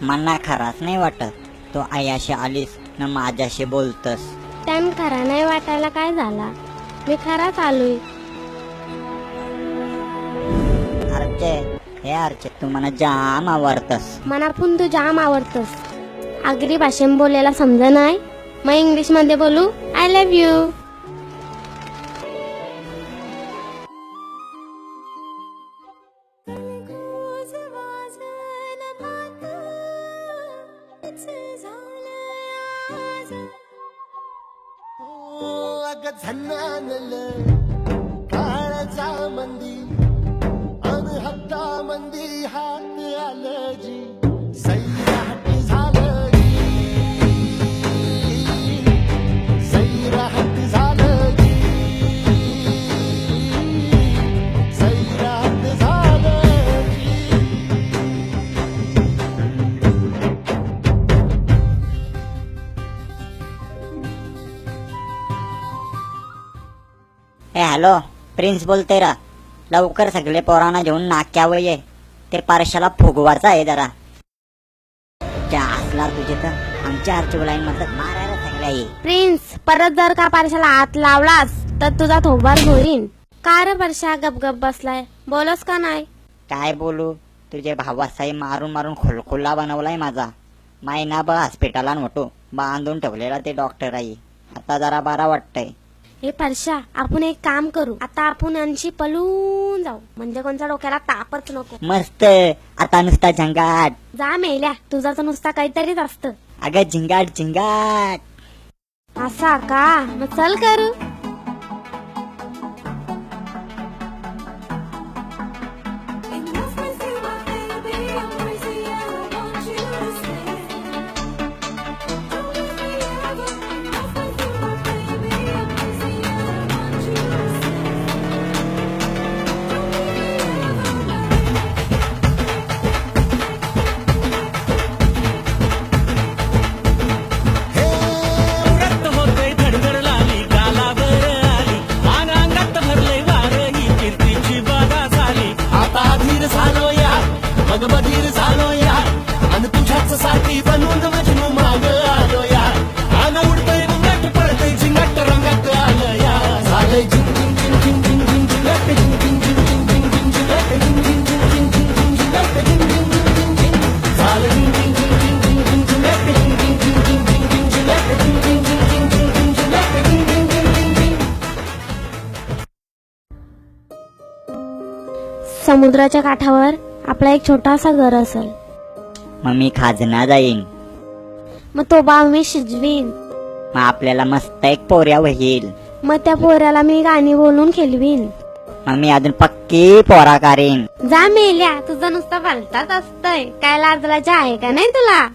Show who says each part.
Speaker 1: मना खराच नाही वाटत. तो आयाशी आलीस न माझ्याशी बोलतस.
Speaker 2: त्यान खरा नाही वाटायला काय झाला, मी खराच आलोय.
Speaker 1: अर्चे, हे अर्चे, तू मला जाम आवडतस.
Speaker 2: मनापून तू जाम आवडतस. आगरी भाषेत बोलायला समज नाही, मग इंग्लिश मध्ये बोलू. I love you.
Speaker 3: काळजा मंदी अन हप्ता मंदी हात आलं जी सैराट झालं जी सैराट झालं जी सैराट झालं जी.
Speaker 1: ए हॅलो, प्रिन्स बोलते रा. लवकर सगळे पोरांना घेऊन नाक्यावर ये. ते पारशाला फुगवायचं आहे जरा. त्या असला तुझे तर आमच्या आरची लाईन मधलं मारायला सगळ्या ये.
Speaker 2: प्रिन्स, परत जर का पारशाला हात लावलास तर तुझा थोबार घोरीन. का रे परशा गपगप बसलाय, बोलस का नाही?
Speaker 1: काय बोलू, तुझे भावासाई मारून मारून खुलखुल्ला बनवलाय माझा. महिनाभर हॉस्पिटलात होतो, बांधून ठेवलेला ते डॉक्टर आई. आता जरा बरा वाटतंय.
Speaker 2: हे परशा, आपण एक काम करू. आता आपण यांची पळून जाऊ, म्हणजे कोणत्या डोक्याला तापच नको.
Speaker 1: मस्त. आता नुसता झंगाट.
Speaker 2: जा मेल्या, तुझा तर नुसता काहीतरीच असतं.
Speaker 1: अगं झिंगाट झिंगाट.
Speaker 2: असा का? मग चल करू.
Speaker 3: मग बधीर झालो या आणि तुझ्याच साठी बनवून मजनू माग आलो या. आलं उडतंय रंगात पडतंय झिंगाट रंगात आलं या. झालंय झिंग झिंग झिंग झिंग झिंग झिंग झिंगाट झिंग झिंग झिंग झिंग झिंग झिंग झिंगाट झिंग झिंग झिंग झिंग झिंग झिंग झिंगाट झिंग झिंग झिंग झिंग झिंग. झालं झिंग झिंग झिंग झिंग झिंग झिंग झिंगाट झिंग झिंग झिंग झिंग झिंग झिंग झिंगाट झिंग झिंग झिंग झिंग झिंग झिंग झिंगाट झिंग झिंग झिंग झिंग झिंग.
Speaker 2: समुद्राच्या काठावर आपला एक छोटासा घर असेल.
Speaker 1: मग मी खाजना जाईन.
Speaker 2: मग तो बाव मी शिजवीन.
Speaker 1: मग आपल्याला मस्त एक पोऱ्या होईल.
Speaker 2: मग त्या पोऱ्याला मी गाणी बोलून खेळवीन.
Speaker 1: मग मी अजून पक्की पोरा करीन.
Speaker 2: जा मेल्या, तुझं नुसतं भलताच असतंय. काय लाजलाच्या आहे का नाही तुला?